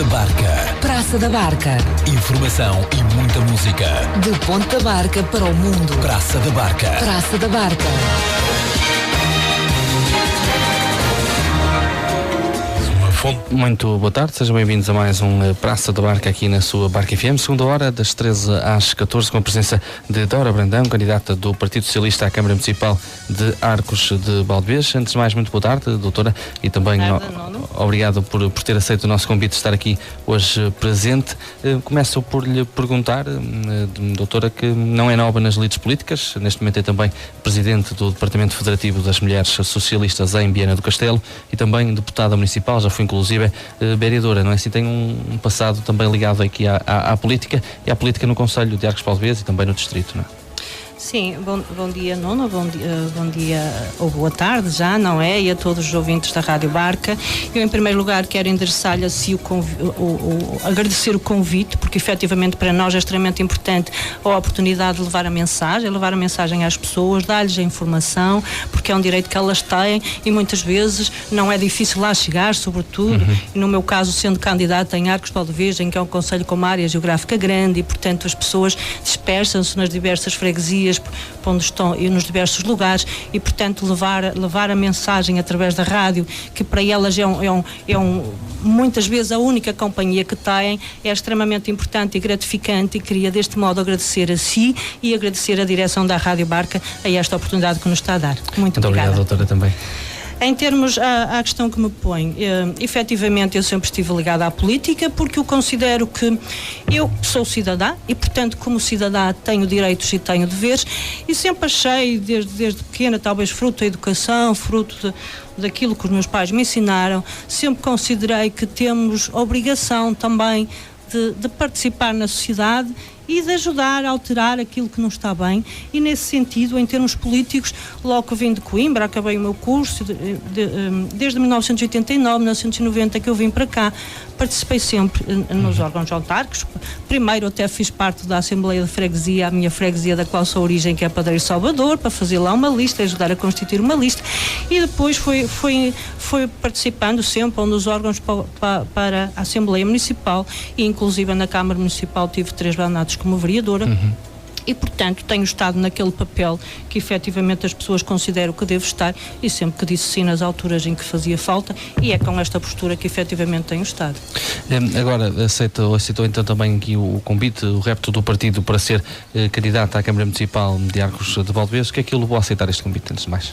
da Barca. Praça da Barca. Informação e muita música. De Ponta Barca para o mundo. Praça da Barca. Praça da Barca. Muito boa tarde, sejam bem-vindos a mais um Praça da Barca aqui na sua Barca FM, segunda hora, das 13 às 14, com a presença de Dora Brandão, candidata do Partido Socialista à Câmara Municipal de Arcos de Valdevez. Antes de mais, muito boa tarde, doutora, e também obrigado por ter aceito o nosso convite de estar aqui hoje presente. Começo por lhe perguntar, doutora, que não é nova nas lides políticas, neste momento é também presidente do Departamento Federativo das Mulheres Socialistas em Viana do Castelo e também deputada municipal, já foi inclusive vereadora, não é assim? Tem um passado também ligado aqui à política e à política no Conselho de Arcos de Valdevez e também no Distrito, não é? Sim, bom dia, Nuno, bom dia ou boa tarde já, não é? E a todos os ouvintes da Rádio Barca. Eu, em primeiro lugar, quero endereçar-lhe assim agradecer o convite, porque efetivamente para nós é extremamente importante a oportunidade de levar a mensagem às pessoas, dar-lhes a informação, porque é um direito que elas têm e muitas vezes não é difícil lá chegar, sobretudo, e no meu caso, sendo candidata em Arcos de Valdevez, em que é um concelho com uma área geográfica grande e, portanto, as pessoas dispersam-se nas diversas freguesias onde estão e nos diversos lugares e, portanto, levar a mensagem através da rádio, que para elas muitas vezes a única companhia que têm, é extremamente importante e gratificante, e queria deste modo agradecer a si e agradecer a direção da Rádio Barca a esta oportunidade que nos está a dar. Muito obrigada. Obrigado, doutora, também. Em termos à questão que me põe, efetivamente eu sempre estive ligada à política, porque eu considero que eu sou cidadã e, portanto, como cidadã tenho direitos e tenho deveres, e sempre achei, desde pequena, talvez fruto da educação, fruto daquilo que os meus pais me ensinaram, sempre considerei que temos obrigação também de participar na sociedade e de ajudar a alterar aquilo que não está bem, e nesse sentido, em termos políticos, logo que vim de Coimbra, acabei o meu curso, desde 1989, 1990 que eu vim para cá, participei sempre nos órgãos autárquicos. Primeiro até fiz parte da Assembleia de Freguesia, a minha freguesia da qual sou origem, que é Padreiro Salvador, para fazer lá uma lista, ajudar a constituir uma lista, e depois foi participando sempre nos órgãos para a Assembleia Municipal, e inclusive na Câmara Municipal tive 3 mandatos como vereadora. E, portanto, tenho estado naquele papel que efetivamente as pessoas consideram que devo estar, e sempre que disse sim nas alturas em que fazia falta, e é com esta postura que efetivamente tenho estado. Agora, aceitou então também aqui o convite, o repto do partido para ser candidata à Câmara Municipal de Arcos de Valdevez. O que é que eu levou a aceitar este convite, antes de mais?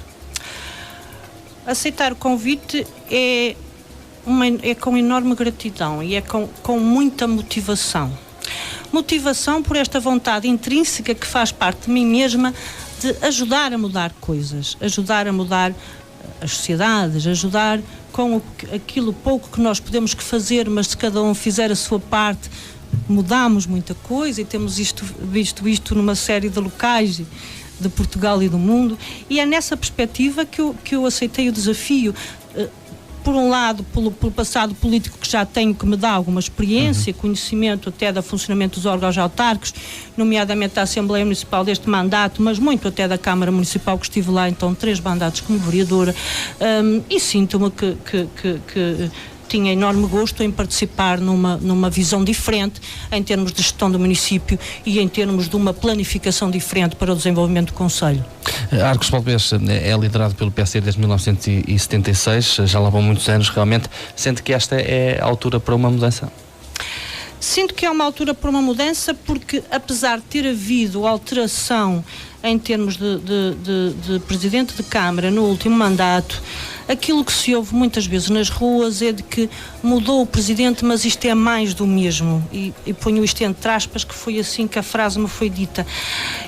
Aceitar o convite é com enorme gratidão e é com muita motivação. Motivação por esta vontade intrínseca que faz parte de mim mesma de ajudar a mudar coisas, ajudar a mudar as sociedades, ajudar com aquilo pouco que nós podemos fazer, mas se cada um fizer a sua parte, mudamos muita coisa, e temos visto isto numa série de locais de Portugal e do mundo, e é nessa perspectiva que eu aceitei o desafio. Por um lado, pelo passado político que já tenho, que me dá alguma experiência, conhecimento até do funcionamento dos órgãos autárquicos, nomeadamente da Assembleia Municipal deste mandato, mas muito até da Câmara Municipal, que estive lá então 3 mandatos como vereadora, e sinto-me que tinha enorme gosto em participar numa visão diferente em termos de gestão do município e em termos de uma planificação diferente para o desenvolvimento do concelho. Arcos de Valdevez é liderado pelo PSD desde 1976, já lá vão muitos anos realmente. Sente que esta é a altura para uma mudança? Sinto que é uma altura para uma mudança, porque apesar de ter havido alteração em termos de presidente de Câmara no último mandato, aquilo que se ouve muitas vezes nas ruas é de que mudou o presidente, mas isto é mais do mesmo, e ponho isto entre aspas, que foi assim que a frase me foi dita,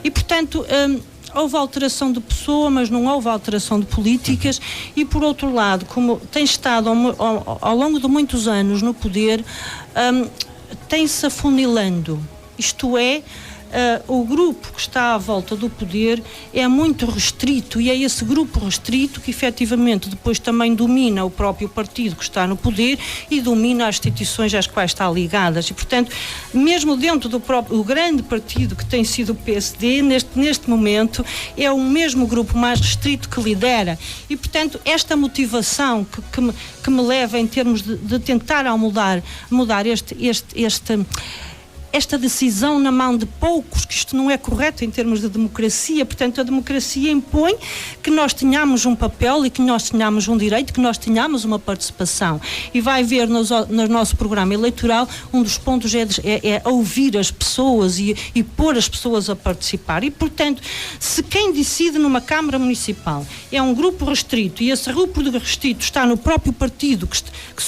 e portanto houve alteração de pessoa, mas não houve alteração de políticas, e por outro lado, como tem estado ao longo de muitos anos no poder, tem-se afunilando, isto é, o grupo que está à volta do poder é muito restrito, e é esse grupo restrito que efetivamente depois também domina o próprio partido que está no poder e domina as instituições às quais está ligadas. E, portanto, mesmo dentro do próprio, o grande partido que tem sido o PSD, neste momento, é o mesmo grupo mais restrito que lidera. E, portanto, esta motivação que me leva em termos de tentar mudar esta decisão na mão de poucos, que isto não é correto em termos de democracia. Portanto, a democracia impõe que nós tenhamos um papel e que nós tenhamos um direito, que nós tenhamos uma participação. E vai ver no nosso programa eleitoral, um dos pontos é ouvir as pessoas e pôr as pessoas a participar. E, portanto, se quem decide numa Câmara Municipal é um grupo restrito, e esse grupo restrito está no próprio partido que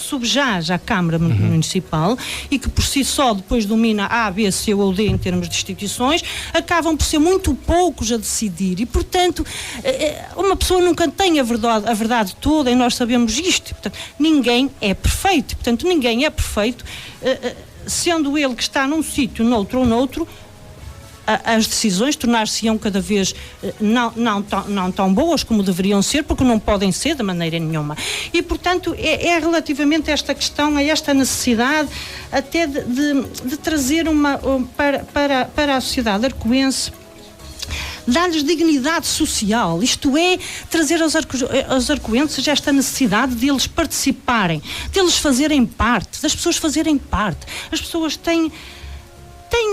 subjaz à Câmara Municipal, e que por si só depois domina A, B, C ou D em termos de instituições, acabam por ser muito poucos a decidir. E, portanto, uma pessoa nunca tem a verdade toda, e nós sabemos isto. Portanto, ninguém é perfeito. Portanto, ninguém é perfeito, sendo ele que está num sítio, noutro ou noutro, as decisões tornar-se-ão cada vez não tão boas como deveriam ser, porque não podem ser de maneira nenhuma. E, portanto, é relativamente a esta questão, a esta necessidade até de trazer para a sociedade arcoense, dar-lhes dignidade social, isto é, trazer aos arcoenses esta necessidade de eles participarem, de eles fazerem parte, das pessoas fazerem parte. As pessoas têm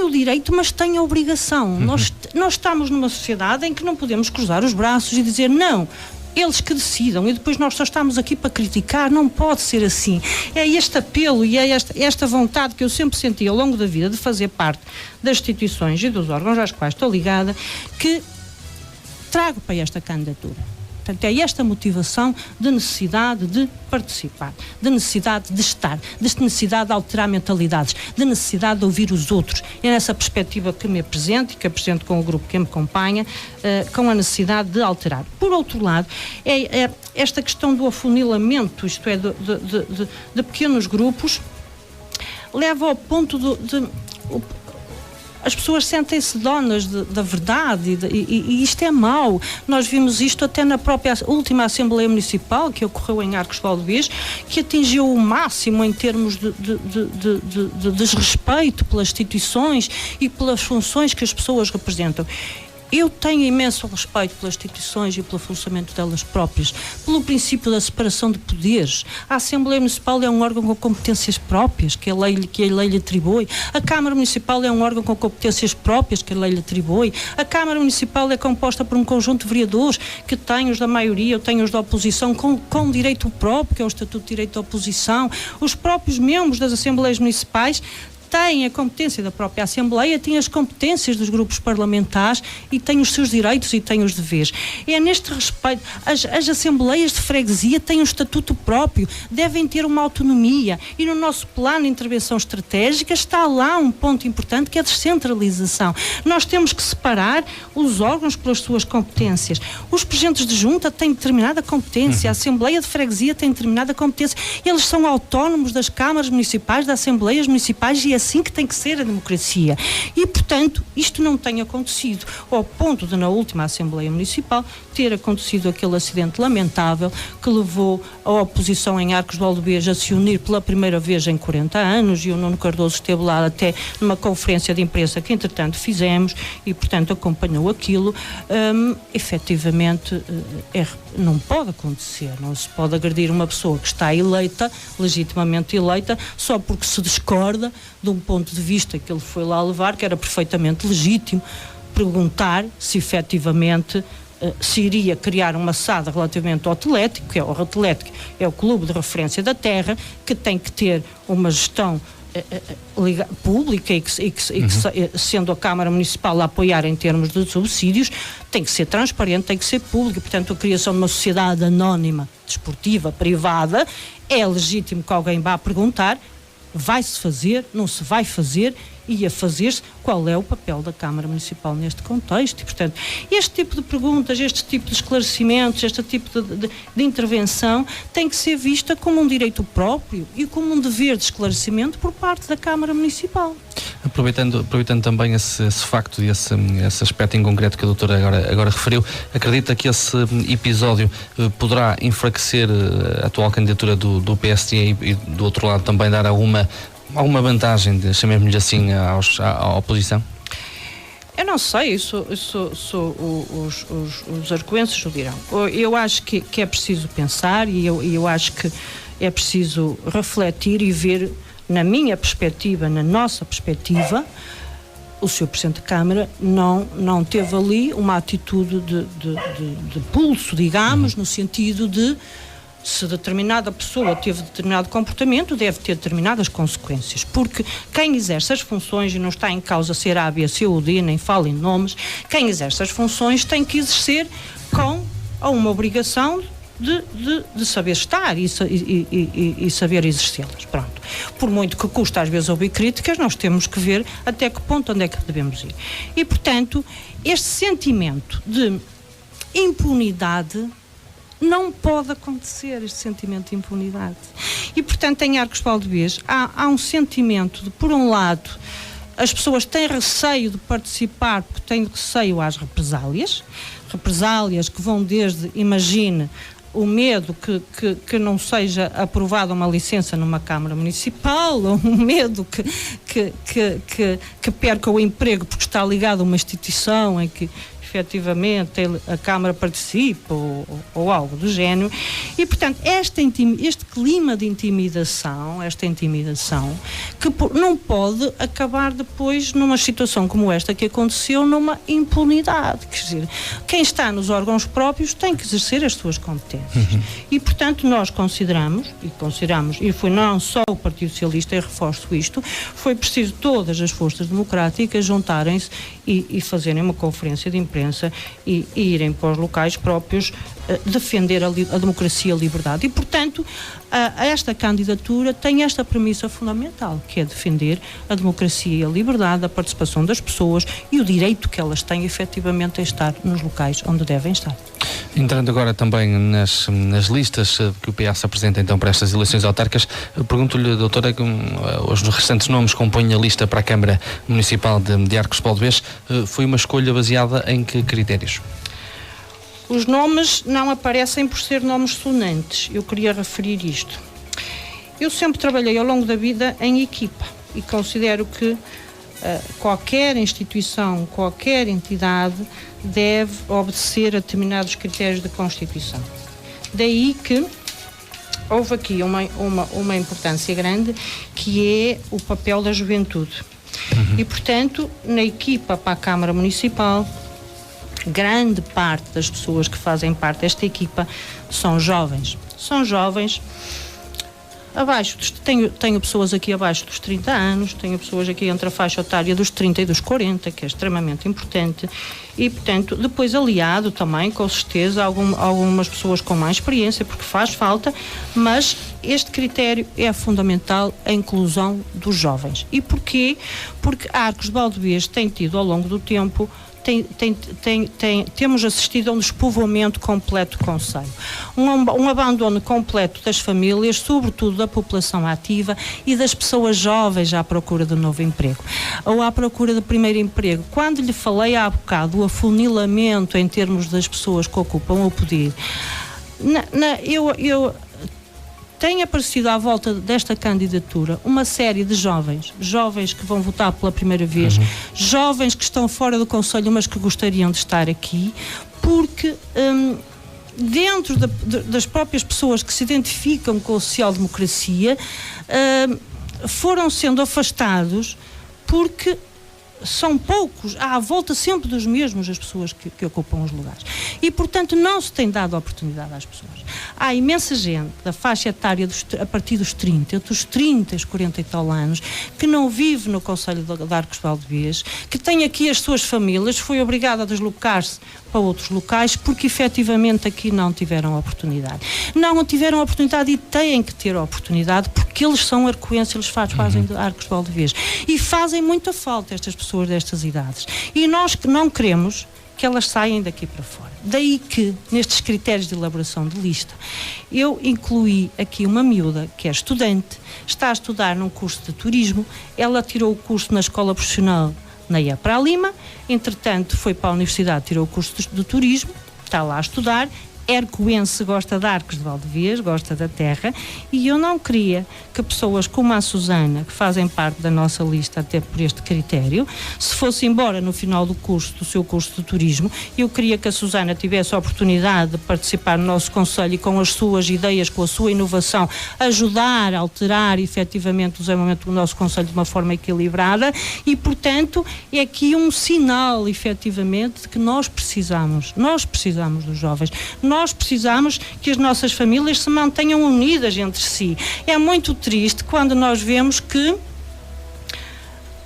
o direito, mas têm a obrigação. Nós estamos numa sociedade em que não podemos cruzar os braços e dizer não, eles que decidam, e depois nós só estamos aqui para criticar. Não pode ser assim. É este apelo e é esta vontade que eu sempre senti ao longo da vida de fazer parte das instituições e dos órgãos às quais estou ligada, que trago para esta candidatura. Portanto, é esta motivação de necessidade de participar, de necessidade de estar, de necessidade de alterar mentalidades, de necessidade de ouvir os outros. É nessa perspectiva que me apresento e que apresento com o grupo que me acompanha, com a necessidade de alterar. Por outro lado, é esta questão do afunilamento, isto é, de pequenos grupos, leva ao ponto as pessoas sentem-se donas da verdade e isto é mau. Nós vimos isto até na própria última Assembleia Municipal, que ocorreu em Arcos de Valdevez, que atingiu o máximo em termos de desrespeito pelas instituições e pelas funções que as pessoas representam. Eu tenho imenso respeito pelas instituições e pelo funcionamento delas próprias, pelo princípio da separação de poderes. A Assembleia Municipal é um órgão com competências próprias, que a lei lhe atribui. A Câmara Municipal é um órgão com competências próprias, que a lei lhe atribui. A Câmara Municipal é composta por um conjunto de vereadores, que tem os da maioria, eu tenho os da oposição, com direito próprio, que é o Estatuto de Direito da Oposição. Os próprios membros das Assembleias Municipais têm a competência da própria Assembleia, têm as competências dos grupos parlamentares e têm os seus direitos e têm os deveres. É neste respeito, as Assembleias de Freguesia têm um estatuto próprio, devem ter uma autonomia, e no nosso plano de intervenção estratégica está lá um ponto importante, que é a descentralização. Nós temos que separar os órgãos pelas suas competências. Os presidentes de junta têm determinada competência, a Assembleia de Freguesia tem determinada competência, eles são autónomos das câmaras municipais, das Assembleias Municipais, e assim que tem que ser a democracia. E, portanto, isto não tem acontecido, ao ponto de, na última Assembleia Municipal, ter acontecido aquele acidente lamentável que levou a oposição em Arcos de Valdevez a se unir pela primeira vez em 40 anos, e o Nuno Cardoso esteve lá até numa conferência de imprensa que, entretanto, fizemos, e, portanto, acompanhou aquilo. Efetivamente, não pode acontecer. Não se pode agredir uma pessoa que está eleita, legitimamente eleita, só porque se discorda de um ponto de vista que ele foi lá levar, que era perfeitamente legítimo, perguntar se efetivamente se iria criar uma SAD relativamente ao Atlético, que é o Atlético, é o clube de referência da terra, que tem que ter uma gestão pública e que sendo a Câmara Municipal a apoiar em termos de subsídios, tem que ser transparente, tem que ser pública. Portanto, a criação de uma sociedade anónima, desportiva, privada, é legítimo que alguém vá perguntar: vai-se fazer, não se vai fazer, e a fazer-se, qual é o papel da Câmara Municipal neste contexto? E, portanto, este tipo de perguntas, este tipo de esclarecimentos, este tipo de intervenção tem que ser vista como um direito próprio e como um dever de esclarecimento por parte da Câmara Municipal. Aproveitando também esse facto e esse aspecto em concreto que a doutora agora referiu, acredita que esse episódio poderá enfraquecer a atual candidatura do PSD e do outro lado também dar alguma vantagem, chamemos-lhe assim, à oposição? Eu não sei, isso os arcoenses o dirão. Eu acho que é preciso pensar e eu acho que é preciso refletir e ver, na minha perspectiva, na nossa perspectiva, o Sr. Presidente da Câmara não teve ali uma atitude de pulso, digamos, no sentido de, se determinada pessoa teve determinado comportamento, deve ter determinadas consequências, porque quem exerce as funções, e não está em causa ser A, B, C ou D, nem fala em nomes, quem exerce as funções tem que exercer com uma obrigação de saber estar e saber exercê-las. Pronto. Por muito que custa às vezes ouvir críticas, nós temos que ver até que ponto, onde é que devemos ir. E, portanto, este sentimento de impunidade não pode acontecer, este sentimento de impunidade. E, portanto, em Arcos de Valdevez há um sentimento de, por um lado, as pessoas têm receio de participar porque têm receio às represálias que vão desde, imagine, o medo que não seja aprovada uma licença numa Câmara Municipal, ou um medo que perca o emprego porque está ligado a uma instituição em que efetivamente a Câmara participa ou algo do género. E, portanto, este clima de intimidação, que não pode acabar depois numa situação como esta que aconteceu, numa impunidade. Quer dizer, quem está nos órgãos próprios tem que exercer as suas competências. E, portanto, nós consideramos, e foi não só o Partido Socialista, e reforço isto, foi preciso todas as forças democráticas juntarem-se e fazerem uma conferência de imprensa e irem para os locais próprios defender a democracia e a liberdade. E, portanto, esta candidatura tem esta premissa fundamental, que é defender a democracia e a liberdade, a participação das pessoas e o direito que elas têm efetivamente a estar nos locais onde devem estar. Entrando agora também nas listas que o PS apresenta então para estas eleições autárquicas, pergunto-lhe, doutora, os restantes nomes que compõem a lista para a Câmara Municipal de Arcos de Valdevez, foi uma escolha baseada em que critérios? Os nomes não aparecem por ser nomes sonantes. Eu queria referir isto. Eu sempre trabalhei ao longo da vida em equipa e considero que qualquer instituição, qualquer entidade deve obedecer a determinados critérios de Constituição. Daí que houve aqui uma importância grande, que é o papel da juventude. E, portanto, na equipa para a Câmara Municipal, grande parte das pessoas que fazem parte desta equipa são jovens. São jovens tenho pessoas aqui abaixo dos 30 anos, tenho pessoas aqui entre a faixa etária dos 30 e dos 40, que é extremamente importante, e, portanto, depois aliado também, com certeza, algumas pessoas com mais experiência, porque faz falta, mas este critério é fundamental, a inclusão dos jovens. E porquê? Porque Arcos de Valdevez tem tido, ao longo do tempo, temos assistido a um despovoamento completo do concelho, um abandono completo das famílias, sobretudo da população ativa e das pessoas jovens à procura de novo emprego ou à procura de primeiro emprego. Quando lhe falei há bocado do afunilamento em termos das pessoas que ocupam o poder, eu tem aparecido à volta desta candidatura uma série de jovens que vão votar pela primeira vez, jovens que estão fora do concelho, mas que gostariam de estar aqui, porque dentro das próprias pessoas que se identificam com a social-democracia, foram sendo afastados porque são poucos, à volta sempre dos mesmos as pessoas que ocupam os lugares. E, portanto, não se tem dado oportunidade às pessoas. Há imensa gente da faixa etária a partir dos 30, entre os 30 e os 40 e tal anos, que não vive no concelho de Arcos de Valdevez, que tem aqui as suas famílias, foi obrigada a deslocar-se para outros locais, porque efetivamente aqui não tiveram oportunidade. Não tiveram oportunidade e têm que ter oportunidade, porque eles são arcoenses, eles fazem de Arcos de Valdevez. E fazem muita falta estas pessoas destas idades. E nós que não queremos que elas saem daqui para fora. Daí que, nestes critérios de elaboração de lista, eu incluí aqui uma miúda que é estudante, está a estudar num curso de turismo, ela tirou o curso na escola profissional na IEPRA Lima, entretanto foi para a universidade, tirou o curso de turismo, está lá a estudar, Ercoense, gosta de Arcos de Valdevez, gosta da terra, e eu não queria que pessoas como a Susana, que fazem parte da nossa lista até por este critério, se fosse embora no final do seu curso de turismo, eu queria que a Susana tivesse a oportunidade de participar no nosso conselho e com as suas ideias, com a sua inovação, ajudar a alterar efetivamente o desenvolvimento do nosso conselho de uma forma equilibrada e, portanto, é aqui um sinal efetivamente de que nós precisamos dos jovens, nós precisamos que as nossas famílias se mantenham unidas entre si. É muito triste quando nós vemos que,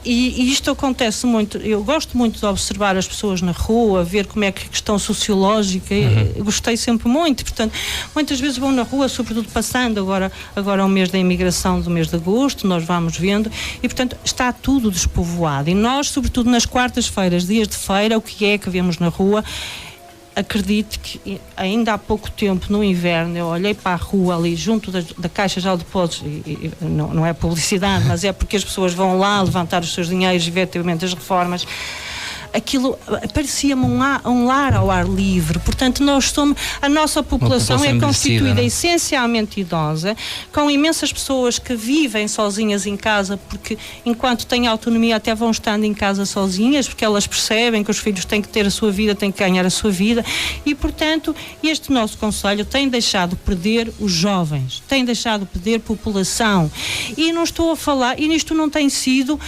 e isto acontece muito, eu gosto muito de observar as pessoas na rua, ver como é que a questão sociológica, gostei sempre muito, portanto, muitas vezes vão na rua, sobretudo passando, agora é o mês da imigração, do mês de agosto, nós vamos vendo, e portanto está tudo despovoado, e nós, sobretudo nas quartas-feiras, dias de feira, o que é que vemos na rua? Acredite que ainda há pouco tempo, no inverno, eu olhei para a rua ali junto da Caixa Geral de Depósitos, e não é publicidade, mas é porque as pessoas vão lá levantar os seus dinheiros, efetivamente as reformas. Aquilo parecia-me um lar ao ar livre, portanto a nossa população é constituída essencialmente idosa, com imensas pessoas que vivem sozinhas em casa, porque enquanto têm autonomia até vão estando em casa sozinhas, porque elas percebem que os filhos têm que ter a sua vida, têm que ganhar a sua vida, e portanto este nosso conselho tem deixado de perder os jovens, tem deixado de perder população, e não estou a falar, e nisto não tem sido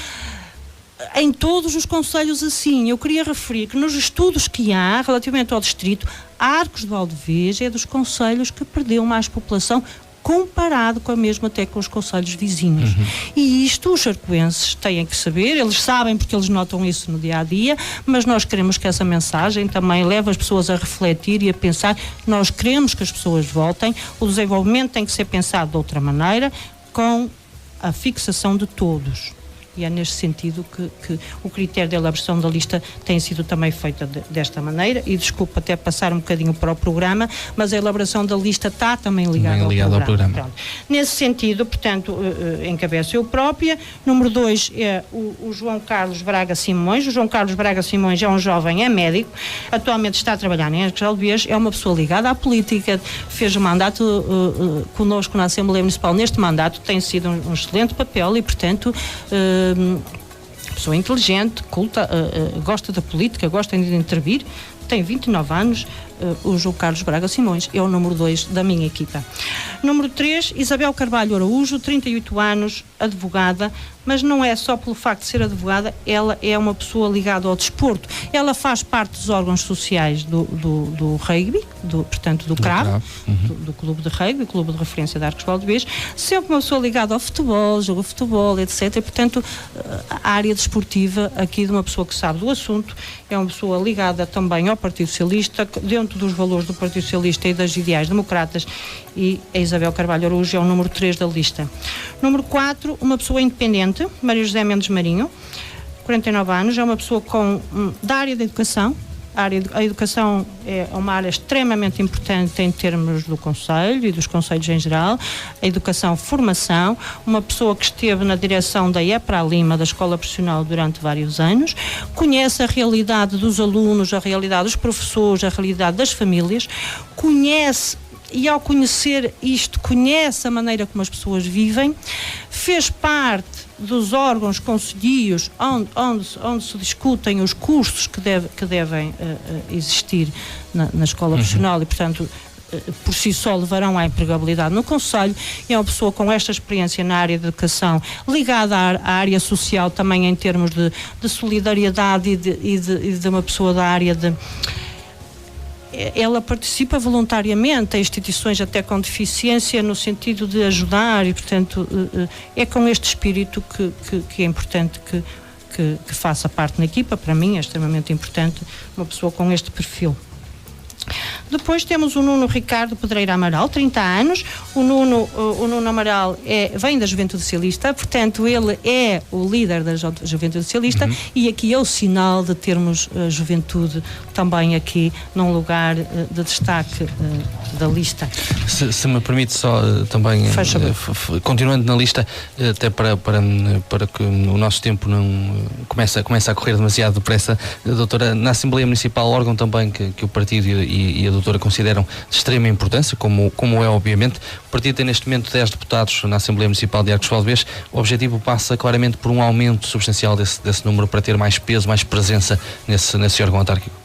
em todos os concelhos assim. Eu queria referir que nos estudos que há relativamente ao distrito, Arcos de Valdevez é dos concelhos que perdeu mais população comparado com a mesma até com os concelhos vizinhos. E isto os arcoenses têm que saber, eles sabem porque eles notam isso no dia a dia, mas nós queremos que essa mensagem também leve as pessoas a refletir e a pensar. Nós queremos que as pessoas voltem, o desenvolvimento tem que ser pensado de outra maneira, com a fixação de todos. E é neste sentido que o critério de elaboração da lista tem sido também feito desta maneira, e desculpa até passar um bocadinho para o programa, mas a elaboração da lista está também ligada ao programa. Nesse sentido, portanto, encabeço eu própria. Número 2 é o João Carlos Braga Simões. O João Carlos Braga Simões é um jovem, é médico, atualmente está a trabalhar em Arcos de Valdevez, é uma pessoa ligada à política, fez um mandato connosco na Assembleia Municipal. Neste mandato tem sido um excelente papel e, portanto, pessoa inteligente, culta, gosta da política, gosta de intervir, tem 29 anos, o João Carlos Braga Simões é o número 2 da minha equipa. Número 3, Isabel Carvalho Araújo, 38 anos, advogada, mas não é só pelo facto de ser advogada, ela é uma pessoa ligada ao desporto. Ela faz parte dos órgãos sociais do rugby, portanto do CRAV, do Clube de Rugby, Clube de Referência de Arcos de Valdevez, sempre uma pessoa ligada ao futebol, jogo de futebol, etc. E, portanto, a área desportiva aqui de uma pessoa que sabe do assunto, é uma pessoa ligada também ao Partido Socialista, dentro dos valores do Partido Socialista e das ideais democratas, e a Isabel Carvalho Araújo é o número 3 da lista. Número 4, uma pessoa independente, Maria José Mendes Marinho, 49 anos, é uma pessoa da área da educação. A educação é uma área extremamente importante em termos do Conselho e dos Conselhos em geral. A educação, formação, uma pessoa que esteve na direção da IEPRA Lima, da Escola Profissional, durante vários anos, conhece a realidade dos alunos, a realidade dos professores, a realidade das famílias, conhece, e ao conhecer isto, conhece a maneira como as pessoas vivem, fez parte dos órgãos conselhos onde se discutem os cursos que devem existir na escola profissional e, portanto, por si só levarão à empregabilidade no Conselho. É uma pessoa com esta experiência na área de educação, ligada à área social também em termos de solidariedade e de uma pessoa da área de... Ela participa voluntariamente em instituições até com deficiência no sentido de ajudar e, portanto, é com este espírito que é importante que faça parte na equipa. Para mim é extremamente importante uma pessoa com este perfil. Depois temos o Nuno Ricardo Pedreira Amaral, 30 anos. O Nuno Amaral vem da Juventude Socialista, portanto ele é o líder da Juventude Socialista, e aqui é o sinal de termos a juventude também aqui num lugar de destaque da lista. Se me permite só também, continuando na lista, até para que o nosso tempo não comece a correr demasiado depressa, doutora, na Assembleia Municipal, órgão também que o partido e a doutora consideram de extrema importância, como é obviamente, o partido tem neste momento 10 deputados na Assembleia Municipal de Arcos de Valdevez. O objetivo passa claramente por um aumento substancial desse número para ter mais peso, mais presença nesse órgão autárquico.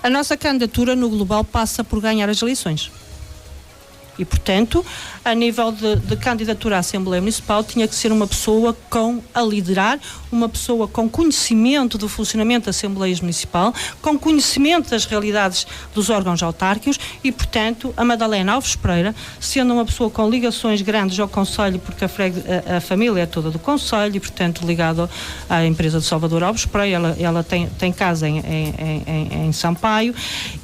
A nossa candidatura no global passa por ganhar as eleições. E, portanto, a nível de candidatura à Assembleia Municipal, tinha que ser uma pessoa a liderar, uma pessoa com conhecimento do funcionamento da Assembleia Municipal, com conhecimento das realidades dos órgãos autárquicos e, portanto, a Madalena Alves Pereira, sendo uma pessoa com ligações grandes ao Conselho, porque a família é toda do Conselho e, portanto, ligada à empresa de Salvador Alves Pereira, ela tem casa em Sampaio,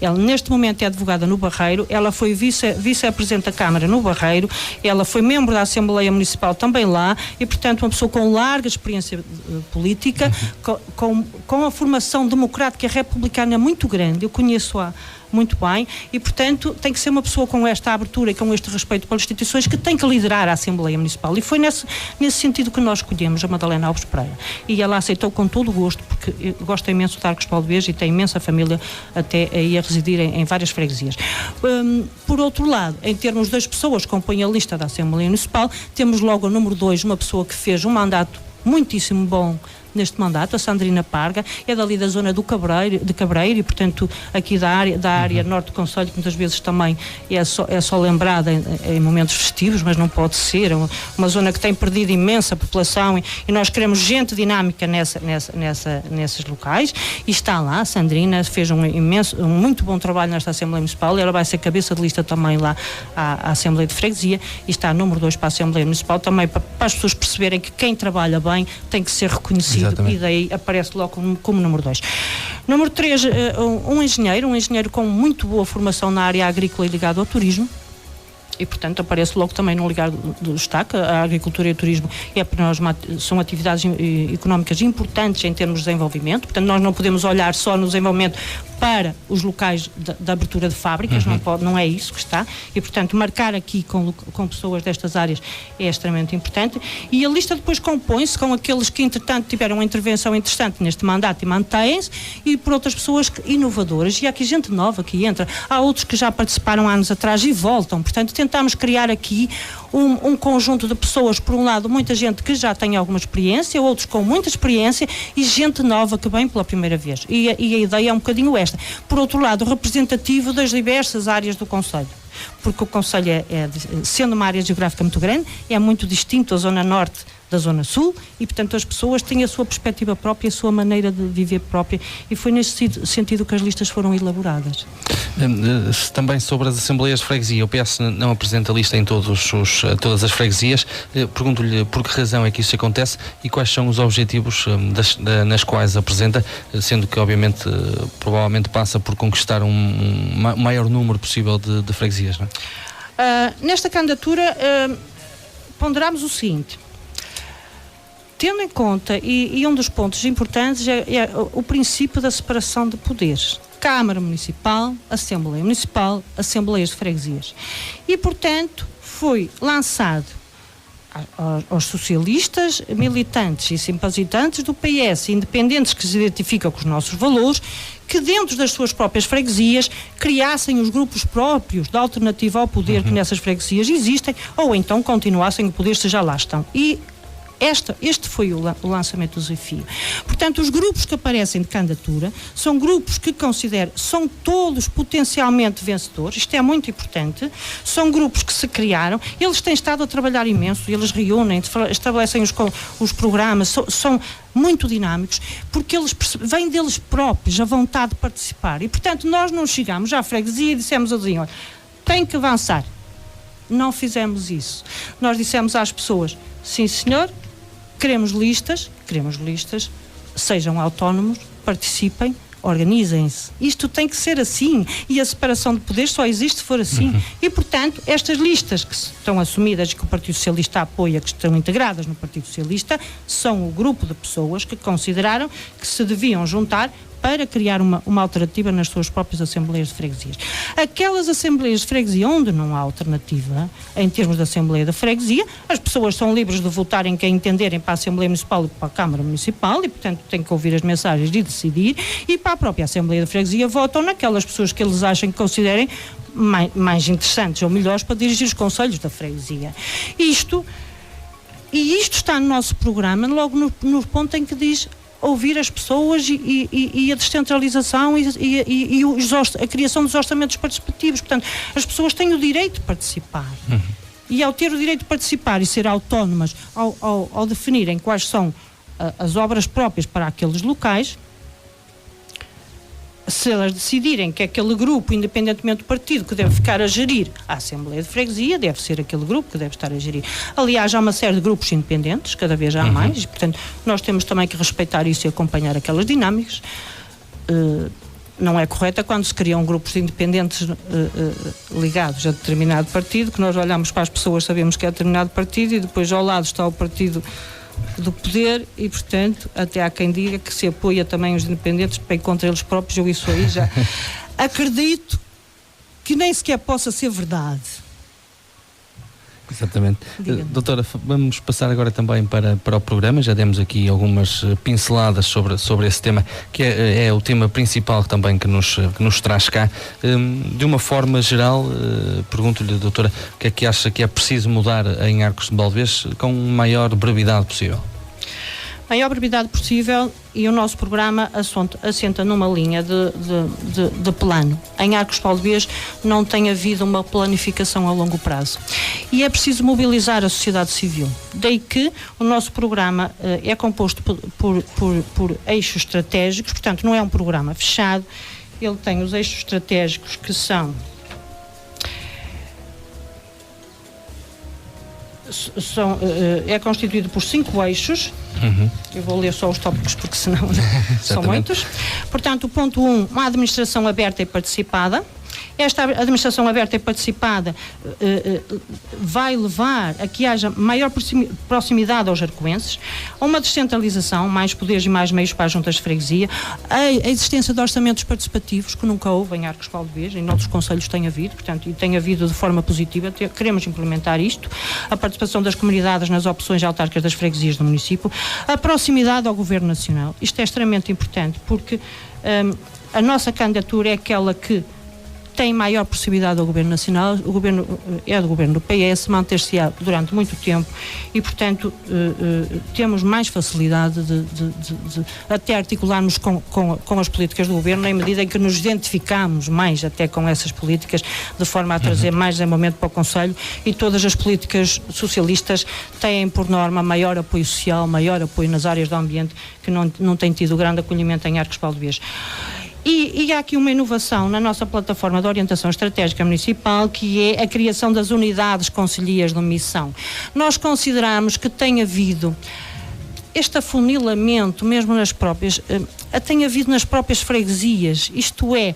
ela neste momento é advogada no Barreiro, ela foi vice-presidente da Câmara no Barreiro, ela foi membro da Assembleia Municipal também lá e, portanto, uma pessoa com larga experiência política, com a formação democrática e republicana muito grande. Eu conheço-a muito bem e, portanto, tem que ser uma pessoa com esta abertura e com este respeito pelas instituições que tem que liderar a Assembleia Municipal. E foi nesse sentido que nós escolhemos a Madalena Alves Pereira. E ela aceitou com todo o gosto, porque gosta imenso de Arcos de Valdevez e tem imensa família até aí a residir em várias freguesias. Por outro lado, em termos das pessoas que compõem a lista da Assembleia Municipal, temos logo o número 2, uma pessoa que fez um mandato muitíssimo bom neste mandato, a Sandrina Parga, é dali da zona de Cabreiro e, portanto, aqui da área norte do Conselho, que muitas vezes também é só lembrada em momentos festivos, mas não pode ser, uma zona que tem perdido imensa população e nós queremos gente dinâmica nesses locais, e está lá, a Sandrina fez um muito bom trabalho nesta Assembleia Municipal, ela vai ser cabeça de lista também lá à Assembleia de Freguesia e está número 2 para a Assembleia Municipal, também para as pessoas perceberem que quem trabalha bem tem que ser reconhecido. Exatamente. E daí aparece logo como número 2. Número 3, um engenheiro com muito boa formação na área agrícola e ligado ao turismo. E, portanto, aparece logo também no lugar do destaque. A agricultura e o turismo para nós são atividades económicas importantes em termos de desenvolvimento. Portanto, nós não podemos olhar só no desenvolvimento para os locais da abertura de fábricas, não é isso que está. E, portanto, marcar aqui com pessoas destas áreas é extremamente importante. E a lista depois compõe-se com aqueles que, entretanto, tiveram uma intervenção interessante neste mandato e mantêm-se, e por outras pessoas inovadoras. E há aqui gente nova que entra. Há outros que já participaram anos atrás e voltam. Portanto, tentamos criar aqui um conjunto de pessoas, por um lado, muita gente que já tem alguma experiência, outros com muita experiência e gente nova que vem pela primeira vez. E a ideia é um bocadinho esta. Por outro lado, representativo das diversas áreas do Conselho. Porque o Conselho sendo uma área geográfica muito grande, é muito distinto a Zona Norte da Zona Sul e, portanto, as pessoas têm a sua perspectiva própria, a sua maneira de viver própria, e foi nesse sentido que as listas foram elaboradas. Também sobre as Assembleias de Freguesia, o PS não apresenta lista em todas as freguesias. Pergunto-lhe por que razão é que isso acontece e quais são os objetivos nas quais apresenta, sendo que, obviamente, provavelmente passa por conquistar um maior número possível de freguesias, não é? Nesta candidatura, ponderamos o seguinte: tendo em conta, e um dos pontos importantes é o princípio da separação de poderes. Câmara Municipal, Assembleia Municipal, Assembleias de Freguesias. E, portanto, foi lançado aos socialistas, militantes e simpatizantes do PS, independentes que se identificam com os nossos valores, que dentro das suas próprias freguesias criassem os grupos próprios da alternativa ao poder que nessas freguesias existem, ou então continuassem o poder se já lá estão. E este foi o lançamento do desafio. Portanto, os grupos que aparecem de candidatura são grupos que são todos potencialmente vencedores, isto é muito importante, são grupos que se criaram, eles têm estado a trabalhar imenso, eles reúnem, estabelecem os programas, são muito dinâmicos, porque eles vêm deles próprios a vontade de participar. E, portanto, nós não chegamos à freguesia e dissemos assim: olha, tem que avançar. Não fizemos isso. Nós dissemos às pessoas: sim, senhor, queremos listas, sejam autónomos, participem, organizem-se. Isto tem que ser assim, e a separação de poderes só existe se for assim. E, portanto, estas listas que estão assumidas, que o Partido Socialista apoia, que estão integradas no Partido Socialista, são o grupo de pessoas que consideraram que se deviam juntar para criar uma alternativa nas suas próprias Assembleias de Freguesias. Aquelas Assembleias de Freguesia onde não há alternativa, em termos de Assembleia de Freguesia, as pessoas são livres de votar em quem entenderem para a Assembleia Municipal e para a Câmara Municipal, e, portanto, têm que ouvir as mensagens e decidir, e para a própria Assembleia de Freguesia votam naquelas pessoas que eles acham que considerem mais interessantes ou melhores para dirigir os conselhos da freguesia. Isto está no nosso programa, logo no ponto em que diz ouvir as pessoas e a descentralização e a criação dos orçamentos participativos. Portanto, as pessoas têm o direito de participar. E ao ter o direito de participar e ser autónomas, ao definirem quais são as obras próprias para aqueles locais, se elas decidirem que aquele grupo, independentemente do partido, que deve ficar a gerir a Assembleia de Freguesia, deve ser aquele grupo que deve estar a gerir. Aliás, há uma série de grupos independentes, cada vez há mais, e, portanto, nós temos também que respeitar isso e acompanhar aquelas dinâmicas. Não é correta quando se criam grupos independentes ligados a determinado partido, que nós olhamos para as pessoas, sabemos que é determinado partido, e depois ao lado está o partido do poder, e, portanto, até há quem diga que se apoia também os independentes bem contra eles próprios. Eu isso aí já acredito que nem sequer possa ser verdade. Exatamente. Doutora, vamos passar agora também para o programa. Já demos aqui algumas pinceladas sobre esse tema, que é o tema principal também que nos traz cá. De uma forma geral, pergunto-lhe, doutora, o que é que acha que é preciso mudar em Arcos de Valdevez com a maior brevidade possível? Maior brevidade possível, e o nosso programa assenta numa linha de plano. Em Arcos de Valdevez não tem havido uma planificação a longo prazo. E é preciso mobilizar a sociedade civil. Daí que o nosso programa é composto por eixos estratégicos, portanto não é um programa fechado, ele tem os eixos estratégicos que são é constituído por 5 eixos. Eu vou ler só os tópicos porque senão são muitos. Portanto, o ponto 1, uma administração aberta e participada. Esta administração aberta e participada vai levar a que haja maior proximidade aos arcoenses, a uma descentralização, mais poderes e mais meios para as juntas de freguesia, a existência de orçamentos participativos, que nunca houve em Arcos de Valdevez, em outros concelhos tem havido, portanto, e tem havido de forma positiva. Queremos implementar isto, a participação das comunidades nas opções autárquicas das freguesias do município, a proximidade ao Governo Nacional. Isto é extremamente importante, porque a nossa candidatura é aquela que tem maior proximidade ao Governo Nacional. O Governo é do Governo do PS, manter-se-á durante muito tempo e, portanto, temos mais facilidade de até articularmos com as políticas do Governo, em medida em que nos identificamos mais até com essas políticas, de forma a trazer mais desenvolvimento para o Conselho, e todas as políticas socialistas têm, por norma, maior apoio social, maior apoio nas áreas do ambiente, que não tem tido grande acolhimento em Arcos de Valdevez. E há aqui uma inovação na nossa plataforma de orientação estratégica municipal, que é a criação das unidades concelhias de missão. Nós consideramos que tem havido este afunilamento, mesmo nas próprias, tem havido nas próprias freguesias, isto é,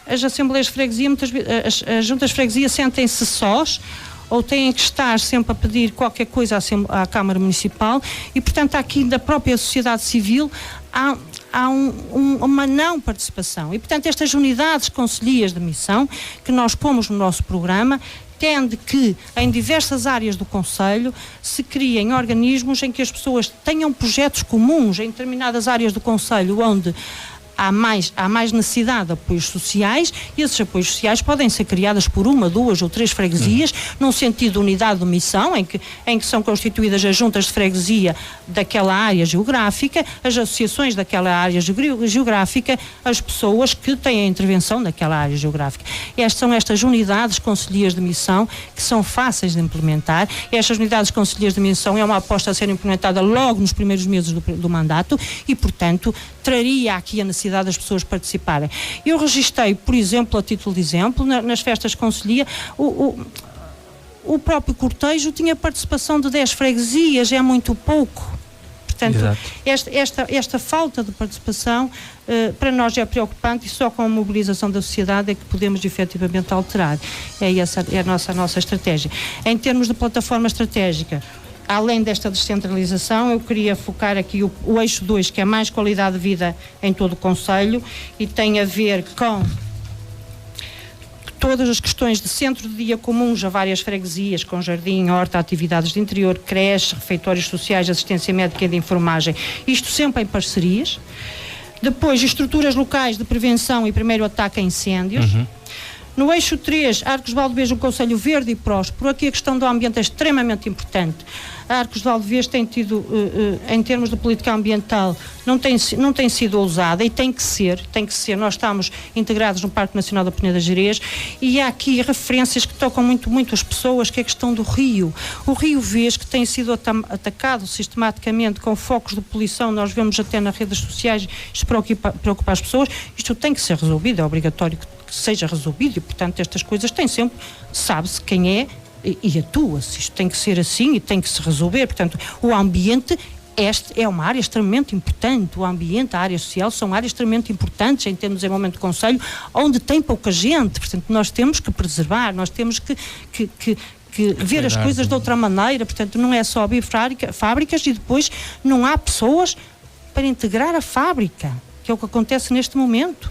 as assembleias de freguesia, muitas vezes, as juntas de freguesia sentem-se sós, ou têm que estar sempre a pedir qualquer coisa à Câmara Municipal, e, portanto, aqui da própria sociedade civil há uma não participação. E, portanto, estas unidades concelhias de missão, que nós pomos no nosso programa, tende que, em diversas áreas do Conselho, se criem organismos em que as pessoas tenham projetos comuns em determinadas áreas do Conselho, onde há mais necessidade de apoios sociais, e esses apoios sociais podem ser criados por 1, 2 ou 3 freguesias, num sentido de unidade de missão, em que são constituídas as juntas de freguesia daquela área geográfica, as associações daquela área geográfica, as pessoas que têm a intervenção daquela área geográfica. São estas unidades concelhias de missão que são fáceis de implementar. Estas unidades concelhias de missão é uma aposta a ser implementada logo nos primeiros meses do mandato e, portanto, traria aqui a necessidade das pessoas participarem. Eu registrei, por exemplo, a título de exemplo, nas festas de concelhia, o próprio cortejo tinha participação de 10 freguesias, é muito pouco. Portanto, esta falta de participação para nós é preocupante, e só com a mobilização da sociedade é que podemos efetivamente alterar. Essa é a nossa estratégia. Em termos de plataforma estratégica, além desta descentralização, eu queria focar aqui o eixo 2, que é mais qualidade de vida em todo o concelho, e tem a ver com todas as questões de centro de dia comuns a várias freguesias, com jardim, horta, atividades de interior, creche, refeitórios sociais, assistência médica e de enfermagem, isto sempre em parcerias. Depois, estruturas locais de prevenção e primeiro ataque a incêndios. No eixo 3, Arcos de Valdevez, um concelho verde e próspero. Aqui a questão do ambiente é extremamente importante. A Arcos de Valdevez tem tido, em termos de política ambiental, não tem sido ousada, e tem que ser. Nós estamos integrados no Parque Nacional da Peneda Gerês, e há aqui referências que tocam muito as pessoas, que é a questão do rio. O rio Vez, que tem sido atacado sistematicamente com focos de poluição, nós vemos até nas redes sociais, isto preocupa as pessoas. Isto tem que ser resolvido, é obrigatório que seja resolvido, e portanto estas coisas têm sempre, sabe-se quem é e atua-se. Isto tem que ser assim e tem que se resolver. Portanto, o ambiente é uma área extremamente importante. O ambiente, a área social, são áreas extremamente importantes em termos de desenvolvimento do concelho, onde tem pouca gente. Portanto, nós temos que preservar, nós temos que ver as coisas de outra maneira. Portanto, não é só abrir fábricas e depois não há pessoas para integrar a fábrica, que é o que acontece neste momento.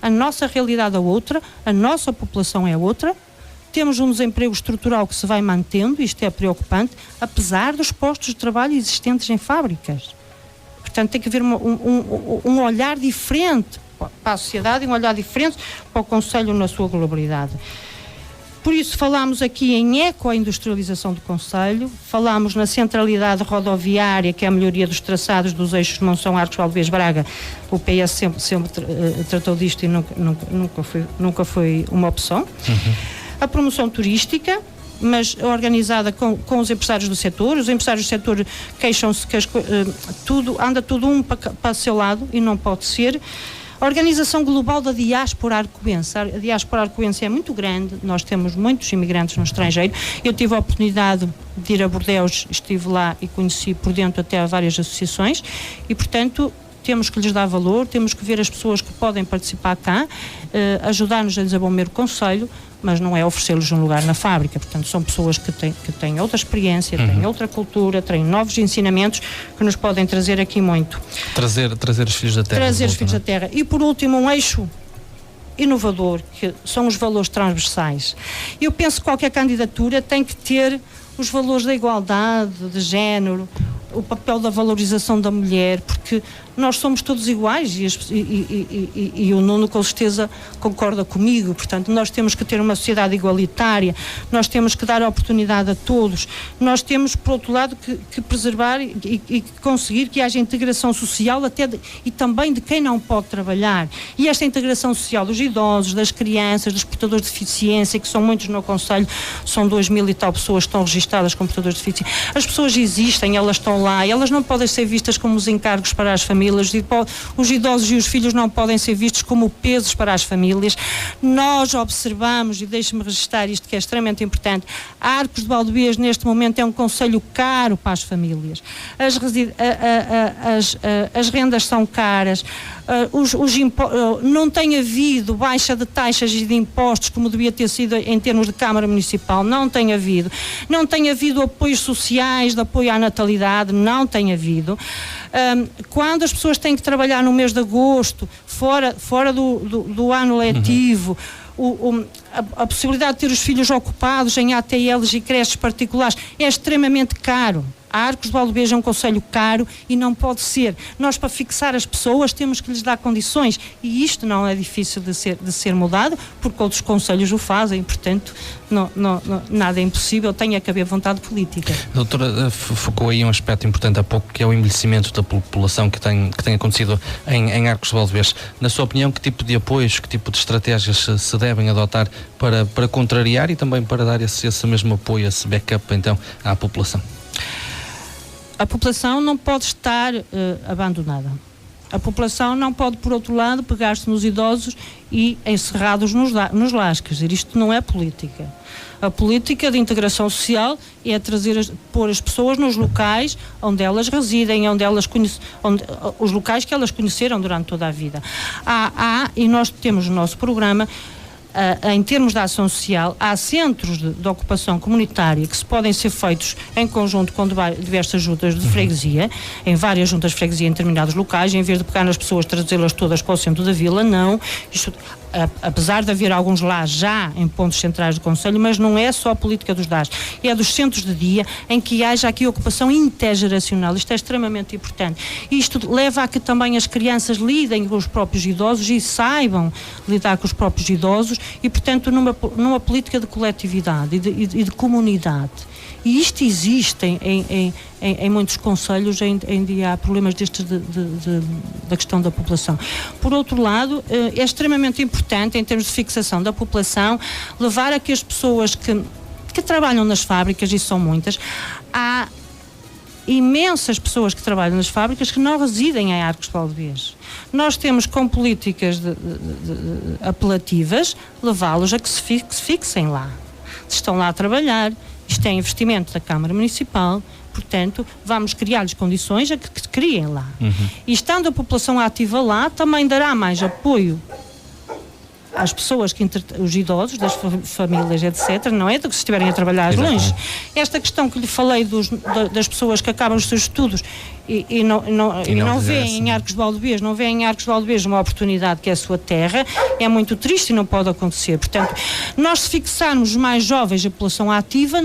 A nossa realidade é outra, a nossa população é outra. Temos um desemprego estrutural que se vai mantendo, isto é preocupante, apesar dos postos de trabalho existentes em fábricas. Portanto, tem que haver um olhar diferente para a sociedade e um olhar diferente para o concelho na sua globalidade. Por isso falámos aqui em ecoindustrialização do concelho, falámos na centralidade rodoviária, que é a melhoria dos traçados dos eixos de Monção, Arcos, Valdevez, Braga. O PS sempre tratou disto e nunca foi uma opção. A promoção turística, mas organizada com os empresários do setor. Os empresários do setor queixam-se que anda tudo um para o seu lado, e não pode ser. A organização global da diáspora arcoense. A diáspora arcoense é muito grande, nós temos muitos imigrantes no estrangeiro. Eu tive a oportunidade de ir a Bordeus, estive lá e conheci por dentro até várias associações, e portanto temos que lhes dar valor, temos que ver as pessoas que podem participar cá, ajudar-nos a desenvolver o concelho, mas não é oferecer-lhes um lugar na fábrica. Portanto, são pessoas que têm outra experiência, têm outra cultura, têm novos ensinamentos que nos podem trazer aqui muito. Trazer os filhos da terra. Trazer os filhos da terra. E por último, um eixo inovador, que são os valores transversais. Eu penso que qualquer candidatura tem que ter os valores da igualdade, de género, o papel da valorização da mulher, porque nós somos todos iguais, e o Nuno com certeza concorda comigo. Portanto, nós temos que ter uma sociedade igualitária, nós temos que dar oportunidade a todos, nós temos, por outro lado, que preservar e conseguir que haja integração social e também de quem não pode trabalhar. E esta integração social dos idosos, das crianças, dos portadores de deficiência, que são muitos no concelho, são 2.000 e tal pessoas que estão registadas como portadores de deficiência. As pessoas existem, elas estão lá, elas não podem ser vistas como os encargos para as famílias, os idosos e os filhos não podem ser vistos como pesos para as famílias. Nós observamos, e deixe-me registrar isto que é extremamente importante, Arcos de Valdevez neste momento é um concelho caro para as famílias. As rendas são caras, não tem havido baixa de taxas e de impostos como devia ter sido em termos de Câmara Municipal, não tem havido apoios sociais, de apoio à natalidade, não tem havido. Quando as pessoas têm que trabalhar no mês de agosto, fora do ano letivo, a possibilidade de ter os filhos ocupados em ATLs e creches particulares é extremamente caro. A Arcos de Valdevez é um concelho caro e não pode ser. Nós, para fixar as pessoas, temos que lhes dar condições, e isto não é difícil de ser mudado, porque outros concelhos o fazem, portanto nada é impossível, tem que haver vontade política. Doutora, focou aí um aspecto importante há pouco, que é o envelhecimento da população que tem acontecido em Arcos de Valdevez. Na sua opinião, que tipo de apoios, que tipo de estratégias se devem adotar para contrariar e também para dar esse mesmo apoio, esse backup então à população? A população não pode estar abandonada. A população não pode, por outro lado, pegar-se nos idosos e encerrados nos lares. Quer dizer, isto não é política. A política de integração social é pôr as pessoas nos locais onde elas residem, os locais que elas conheceram durante toda a vida. E nós temos no nosso programa, em termos de ação social, há centros de ocupação comunitária que podem ser feitos em conjunto com diversas juntas de freguesia, em várias juntas de freguesia em determinados locais, em vez de pegar nas pessoas, trazê-las todas para o centro da vila, não. Isto, apesar de haver alguns lá já em pontos centrais do concelho, mas não é só a política dos lares, é dos centros de dia em que haja aqui ocupação intergeracional. Isto é extremamente importante. Isto leva a que também as crianças lidem com os próprios idosos e saibam lidar com os próprios idosos e, portanto, numa política de coletividade e de comunidade. E isto existe em muitos concelhos, em dia há problemas destes da questão da população. Por outro lado, é extremamente importante, em termos de fixação da população, levar a que as pessoas que trabalham nas fábricas, e são muitas, há imensas pessoas que trabalham nas fábricas que não residem em Arcos de Valdevez. Nós temos, com políticas apelativas, levá-los a que se fixem lá. Se estão lá a trabalhar, isto é investimento da Câmara Municipal, portanto, vamos criar-lhes condições a que se criem lá. E estando a população ativa lá, também dará mais apoio às pessoas, os idosos, das famílias, etc., não é? Do que se estiverem a trabalhar longe. Esta questão que lhe falei das pessoas que acabam os seus estudos e não veem em Arcos de Valdevez, não veem em Arcos de Valdevez uma oportunidade que é a sua terra, é muito triste e não pode acontecer. Portanto, nós, se fixarmos mais jovens a população ativa,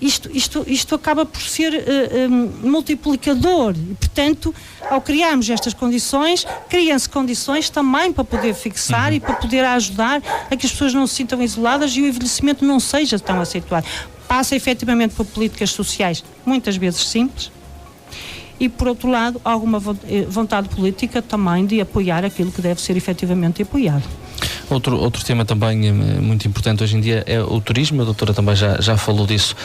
isto acaba por ser multiplicador e, portanto, ao criarmos estas condições, criam-se condições também para poder fixar e para poder ajudar a que as pessoas não se sintam isoladas e o envelhecimento não seja tão acentuado. Passa efetivamente por políticas sociais, muitas vezes simples, e, por outro lado, alguma vontade política também de apoiar aquilo que deve ser efetivamente apoiado. Outro tema também muito importante hoje em dia é o turismo. A doutora também já falou disso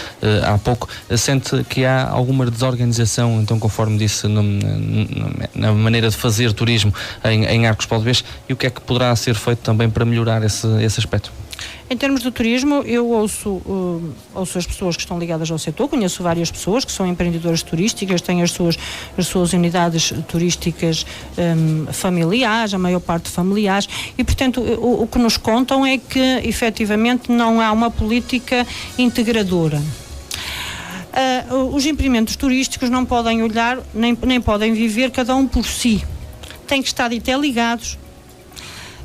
há pouco. Sente que há alguma desorganização, então, conforme disse, na maneira de fazer turismo em Arcos de Valdevez, e o que é que poderá ser feito também para melhorar esse aspecto? Em termos de turismo, eu ouço as pessoas que estão ligadas ao setor, conheço várias pessoas que são empreendedoras turísticas, têm as suas unidades turísticas familiares, a maior parte familiares, e, portanto, o que nos contam é que, efetivamente, não há uma política integradora. Os empreendimentos turísticos não podem olhar, nem podem viver cada um por si. Têm que estar interligados.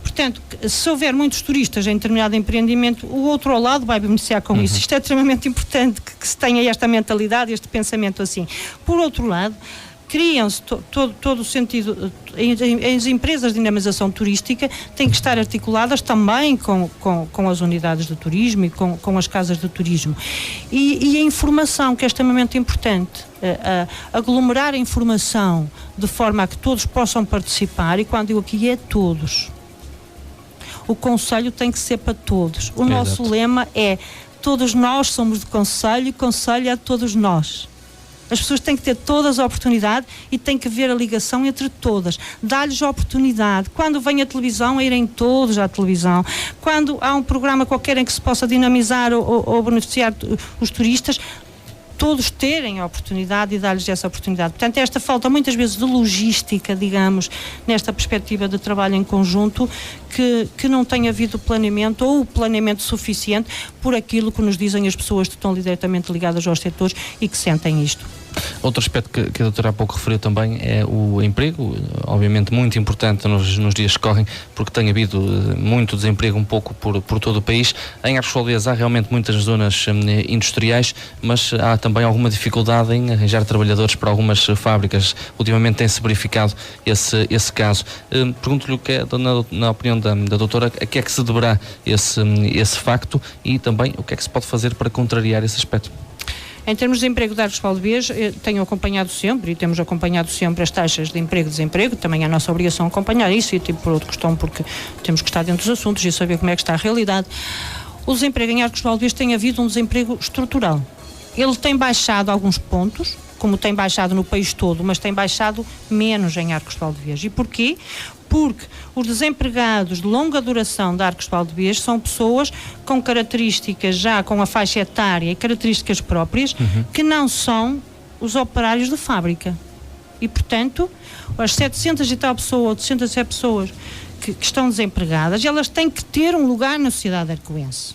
Portanto, se houver muitos turistas em determinado empreendimento, o outro ao lado vai beneficiar com isso. Isto é extremamente importante que se tenha esta mentalidade, este pensamento assim. Por outro lado, criam-se todo o sentido, as empresas de dinamização turística têm que estar articuladas também com as unidades de turismo e com as casas de turismo. E a informação, que é extremamente importante, aglomerar a informação de forma a que todos possam participar, e quando digo aqui é todos. O concelho tem que ser para todos. O nosso lema é: todos nós somos de concelho e concelho é de todos nós. As pessoas têm que ter todas a oportunidade e tem que haver a ligação entre todas. Dar-lhes a oportunidade. Quando vem a televisão, a irem todos à televisão. Quando há um programa qualquer em que se possa dinamizar ou beneficiar os turistas, todos terem a oportunidade e dar-lhes essa oportunidade. Portanto, esta falta muitas vezes de logística, digamos, nesta perspectiva de trabalho em conjunto, que não tem havido planeamento ou planeamento suficiente por aquilo que nos dizem as pessoas que estão diretamente ligadas aos setores e que sentem isto. Outro aspecto que a doutora há pouco referiu também é o emprego, obviamente muito importante nos dias que correm, porque tem havido muito desemprego um pouco por todo o país. Em Arcos de Valdevez há realmente muitas zonas industriais, mas há também alguma dificuldade em arranjar trabalhadores para algumas fábricas. Ultimamente tem-se verificado esse caso. Pergunto-lhe o que é, na opinião da doutora, a que é que se deverá esse facto e também o que é que se pode fazer para contrariar esse aspecto. Em termos de emprego de Arcos de Valdevez, tenho acompanhado sempre, e temos acompanhado sempre as taxas de emprego e desemprego, também é a nossa obrigação acompanhar isso, e por outra questão, porque temos que estar dentro dos assuntos e saber como é que está a realidade. O desemprego em Arcos de Valdevez tem havido um desemprego estrutural. Ele tem baixado alguns pontos, como tem baixado no país todo, mas tem baixado menos em Arcos de Valdevez. E porquê? Porque os desempregados de longa duração de Arcos de Valdevez são pessoas com características já com a faixa etária e características próprias que não são os operários de fábrica. E, portanto, as 700 e tal pessoas, 807 pessoas que estão desempregadas, elas têm que ter um lugar na sociedade arcoense.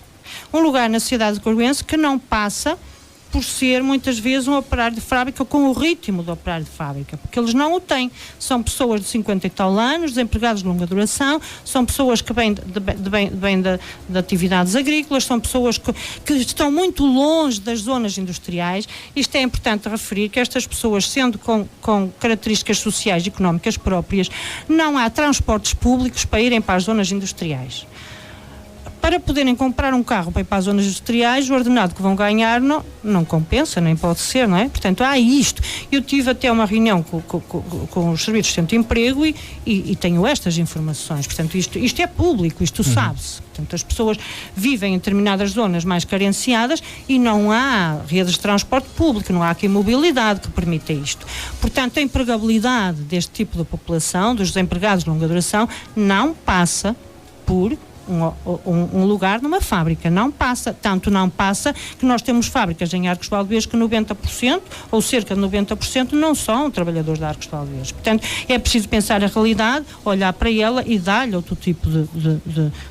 Um lugar na sociedade arcoense que não passa por ser, muitas vezes, um operário de fábrica com o ritmo do operário de fábrica, porque eles não o têm. São pessoas de 50 e tal anos, desempregados de longa duração, são pessoas que vêm de atividades agrícolas, são pessoas que estão muito longe das zonas industriais. Isto é importante referir, que estas pessoas, sendo com características sociais e económicas próprias, não há transportes públicos para irem para as zonas industriais. Para poderem comprar um carro para ir para as zonas industriais, o ordenado que vão ganhar não compensa, nem pode ser, não é? Portanto, há isto. Eu tive até uma reunião com os serviços de centro de emprego e tenho estas informações. Portanto, isto é público, isto sabe-se. Portanto, as pessoas vivem em determinadas zonas mais carenciadas e não há redes de transporte público, não há aqui mobilidade que permita isto. Portanto, a empregabilidade deste tipo de população, dos desempregados de longa duração, não passa por um lugar numa fábrica, não passa, tanto não passa que nós temos fábricas em Arcos de Valdevez que 90% ou cerca de 90% não são trabalhadores de Arcos de Valdevez. Portanto, é preciso pensar a realidade, olhar para ela e dar-lhe outro tipo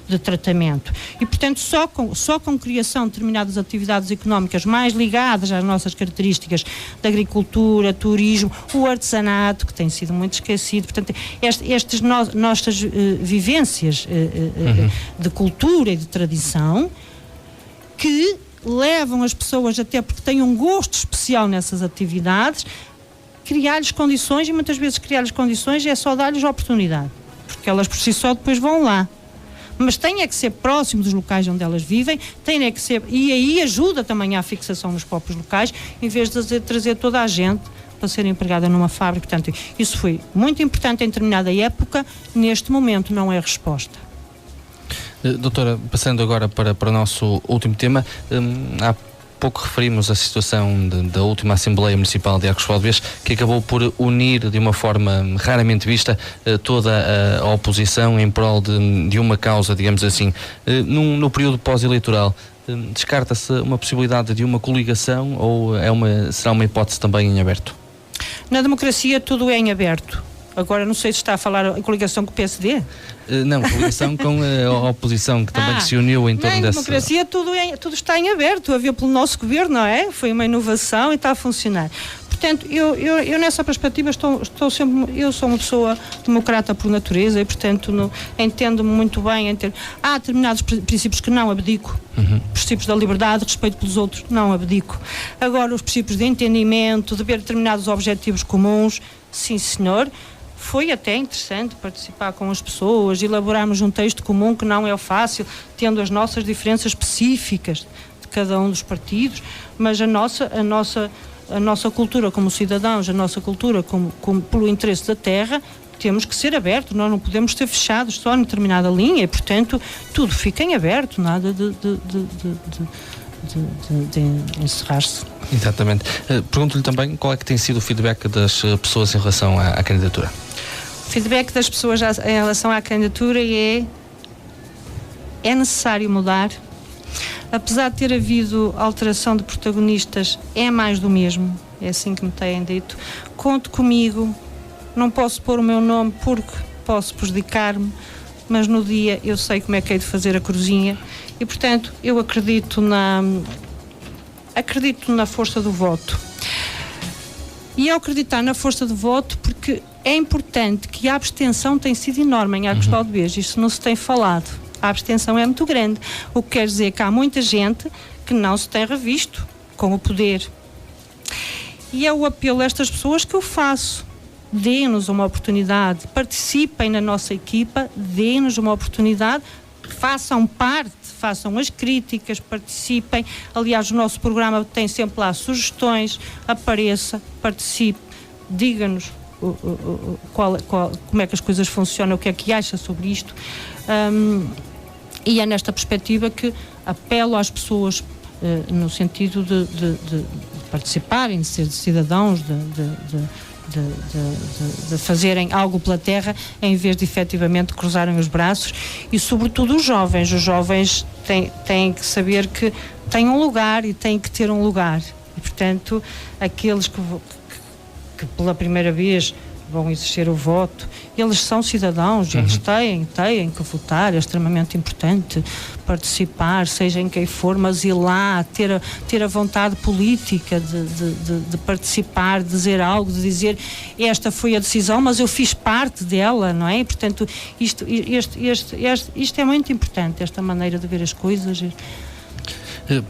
de tratamento. E, portanto, só com criação de determinadas atividades económicas mais ligadas às nossas características da agricultura, turismo, o artesanato, que tem sido muito esquecido, portanto, estas nossas vivências de cultura e de tradição, que levam as pessoas, até porque têm um gosto especial nessas atividades, criar-lhes condições, e muitas vezes criar-lhes condições é só dar-lhes a oportunidade, porque elas por si só depois vão lá. Mas tem é que ser próximo dos locais onde elas vivem, tem é que ser, e aí ajuda também à fixação nos próprios locais, em vez de trazer toda a gente para ser empregada numa fábrica. Portanto, isso foi muito importante em determinada época, neste momento não é resposta. Doutora, passando agora para o nosso último tema, há pouco referimos a situação da última Assembleia Municipal de Arcos de Valdevez, que acabou por unir de uma forma raramente vista toda a oposição em prol de uma causa, digamos assim. No período pós-eleitoral, descarta-se uma possibilidade de uma coligação ou será uma hipótese também em aberto? Na democracia tudo é em aberto. Agora não sei se está a falar em coligação com o PSD. Não, coligação com a oposição, que também se uniu em torno dessa... Na democracia tudo está em aberto, a ver pelo nosso governo, não é? Foi uma inovação e está a funcionar. Portanto, eu nessa perspectiva estou sempre... Eu sou uma pessoa democrata por natureza e, portanto, entendo-me muito bem. Há determinados princípios que não abdico. Princípios da liberdade, respeito pelos outros, não abdico. Agora, os princípios de entendimento, de ver determinados objetivos comuns, sim, senhor. Foi até interessante participar com as pessoas, elaborarmos um texto comum que não é fácil, tendo as nossas diferenças específicas de cada um dos partidos, mas a nossa cultura como cidadãos, a nossa cultura como pelo interesse da terra, temos que ser abertos, nós não podemos ser fechados só em determinada linha e, portanto, tudo fica em aberto, nada de encerrar-se. Exatamente. Pergunto-lhe também qual é que tem sido o feedback das pessoas em relação à candidatura. O feedback das pessoas em relação à candidatura é necessário mudar. Apesar de ter havido alteração de protagonistas, é mais do mesmo, é assim que me têm dito. Conte comigo, não posso pôr o meu nome porque posso prejudicar-me, mas no dia eu sei como é que hei de fazer a cruzinha e, portanto, eu acredito na força do voto. E ao acreditar na força do voto, porque é importante que a abstenção tem sido enorme em Arcos de Valdevez, isto não se tem falado. A abstenção é muito grande, o que quer dizer que há muita gente que não se tem revisto com o poder. E é o apelo a estas pessoas que eu faço. Dê-nos uma oportunidade, participem na nossa equipa, dê-nos uma oportunidade, façam parte, façam as críticas, participem. Aliás, o nosso programa tem sempre lá sugestões, apareça, participe, diga-nos como é que as coisas funcionam, o que é que acha sobre isto. E é nesta perspectiva que apelo às pessoas no sentido de participarem, de ser cidadãos, de fazerem algo pela terra, em vez de efetivamente cruzarem os braços. E sobretudo os jovens têm que saber que têm um lugar e têm que ter um lugar, e portanto aqueles que pela primeira vez vão exercer o voto, eles são cidadãos, eles têm que votar, é extremamente importante participar, seja em quem for, mas ir lá, ter a vontade política de participar, de dizer algo, de dizer esta foi a decisão, mas eu fiz parte dela, não é? E, portanto, isto é muito importante, esta maneira de ver as coisas.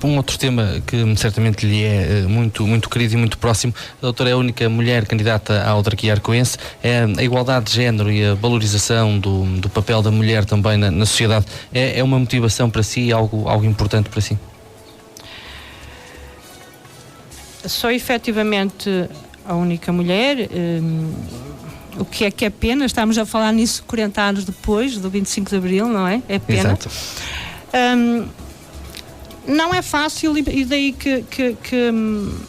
Um outro tema que certamente lhe é muito querido e muito próximo, a doutora é a única mulher candidata à autarquia arcoense, é a igualdade de género e a valorização do papel da mulher também na sociedade. É uma motivação para si, algo importante para si? Sou efetivamente a única mulher, o que é pena, estamos a falar nisso 40 anos depois, do 25 de Abril, não é? É pena. Exato. Não é fácil, e daí que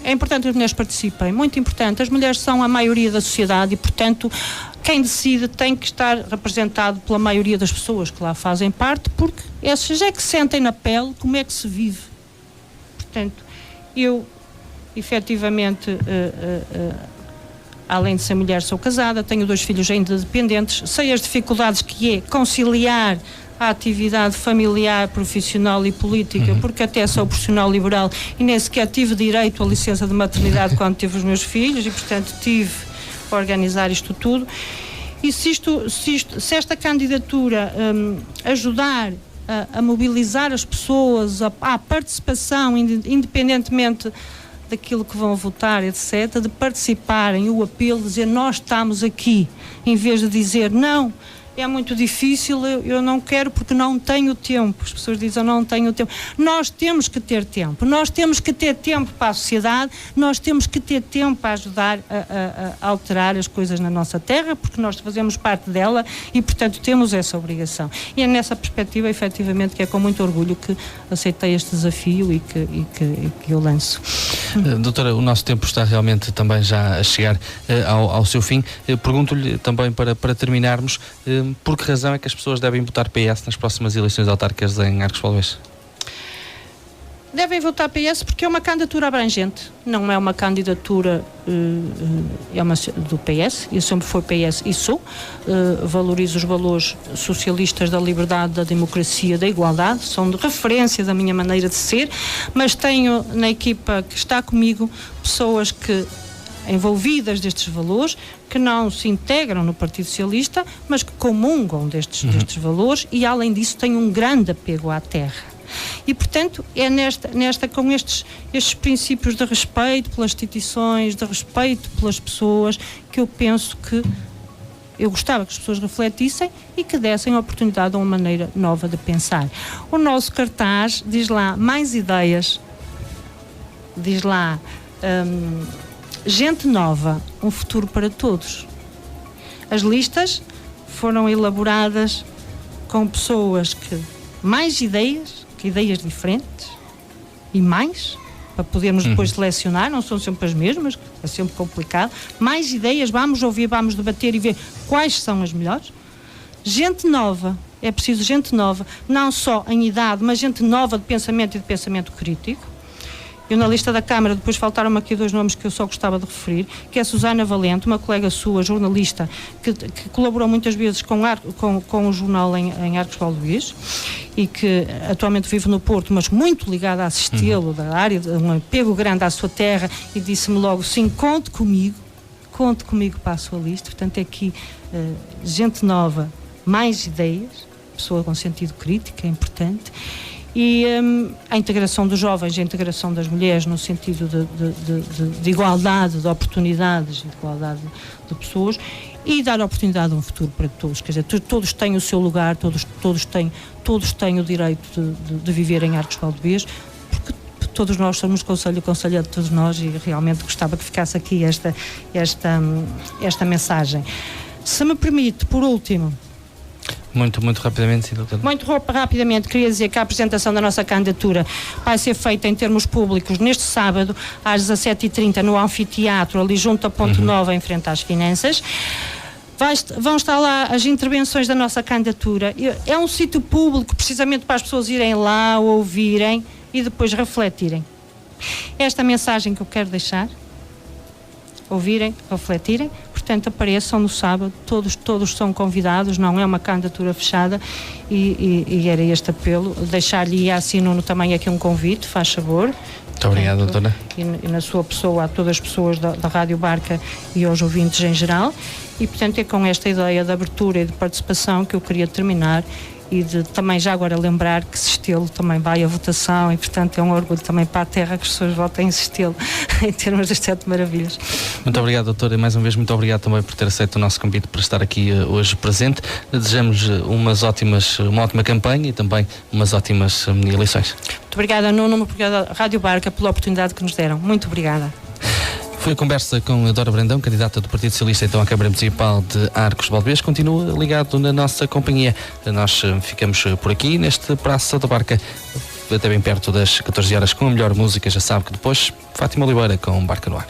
é importante que as mulheres participem, muito importante. As mulheres são a maioria da sociedade e, portanto, quem decide tem que estar representado pela maioria das pessoas que lá fazem parte, porque essas é que sentem na pele como é que se vive. Portanto, eu, efetivamente, além de ser mulher, sou casada, tenho 2 filhos ainda dependentes, sei as dificuldades que é conciliar a atividade familiar, profissional e política, porque até sou profissional liberal e nem sequer tive direito à licença de maternidade quando tive os meus filhos, e portanto tive a organizar isto tudo. E se esta candidatura ajudar a mobilizar as pessoas à participação, independentemente daquilo que vão votar, etc., de participarem, o apelo, de dizer nós estamos aqui, em vez de dizer não, é muito difícil, eu não quero porque não tenho tempo. As pessoas dizem eu não tenho tempo. Nós temos que ter tempo, nós temos que ter tempo para a sociedade, nós temos que ter tempo para ajudar a alterar as coisas na nossa terra, porque nós fazemos parte dela e, portanto, temos essa obrigação. E é nessa perspectiva, efetivamente, que é com muito orgulho que aceitei este desafio e que eu lanço. Doutora, o nosso tempo está realmente também já a chegar ao seu fim. Pergunto-lhe também para terminarmos, por que razão é que as pessoas devem votar PS nas próximas eleições autárquicas em Arcos de Valdevez? Devem votar PS porque é uma candidatura abrangente, não é uma candidatura do PS, eu sempre fui PS e sou, valorizo os valores socialistas da liberdade, da democracia, da igualdade, são de referência da minha maneira de ser, mas tenho na equipa que está comigo pessoas envolvidas destes valores, que não se integram no Partido Socialista, mas que comungam destes valores e, além disso, têm um grande apego à terra. E, portanto, é com estes princípios de respeito pelas instituições, de respeito pelas pessoas, que eu penso que eu gostava que as pessoas refletissem e que dessem a oportunidade a uma maneira nova de pensar. O nosso cartaz diz lá mais ideias, diz lá gente nova, um futuro para todos. As listas foram elaboradas com pessoas que mais ideias diferentes e mais, para podermos depois selecionar, não são sempre as mesmas, é sempre complicado. Mais ideias, vamos ouvir, vamos debater e ver quais são as melhores. Gente nova, é preciso gente nova, não só em idade, mas gente nova de pensamento e de pensamento crítico. Eu, na lista da Câmara, depois faltaram-me aqui 2 nomes que eu só gostava de referir, que é a Susana Valente, uma colega sua, jornalista, que colaborou muitas vezes com o jornal em Arcos de Valdevez e que atualmente vive no Porto, mas muito ligada a assisti-lo, da área, de um apego grande à sua terra, e disse-me logo, sim, conte comigo para a sua lista. Portanto, é aqui gente nova, mais ideias, pessoa com sentido crítico, é importante. E a integração dos jovens, a integração das mulheres no sentido de igualdade de oportunidades, de igualdade de pessoas, e dar oportunidade a um futuro para todos. Quer dizer, todos têm o seu lugar, todos têm o direito de viver em Arcos de Valdevez, porque todos nós somos o conselho é de todos nós, e realmente gostava que ficasse aqui esta mensagem. Se me permite, por último, Muito rapidamente, sim, doutora. Muito rapidamente, queria dizer que a apresentação da nossa candidatura vai ser feita em termos públicos neste sábado, às 17h30, no anfiteatro, ali junto à Ponte Nova, em frente às Finanças. Vão estar lá as intervenções da nossa candidatura. É um sítio público, precisamente para as pessoas irem lá, ouvirem e depois refletirem. Esta mensagem que eu quero deixar, ouvirem, refletirem, portanto apareçam no sábado, todos são convidados, não é uma candidatura fechada e era este apelo, deixar-lhe assim Nuno também aqui um convite, faz favor. Muito obrigado, doutora. E na sua pessoa, a todas as pessoas da Rádio Barca e aos ouvintes em geral, e portanto é com esta ideia de abertura e de participação que eu queria terminar e de também já agora lembrar que Sestelo também vai à votação e portanto é um orgulho também para a terra que as pessoas votem em Sestelo em termos das 7 maravilhas. Muito obrigado, doutora, e mais uma vez muito obrigado também por ter aceito o nosso convite para estar aqui hoje presente. Desejamos uma ótima campanha e também umas ótimas eleições. Muito obrigada, Nuno, muito obrigada à Rádio Barca pela oportunidade que nos deram. Muito obrigada. Foi a conversa com a Dora Brandão, candidata do Partido Socialista então à Câmara Municipal de Arcos de Valdevez. Continua ligado na nossa companhia. Nós ficamos por aqui neste Praça da Barca, até bem perto das 14 horas com a melhor música. Já sabe que depois Fátima Oliveira com Barca no Ar.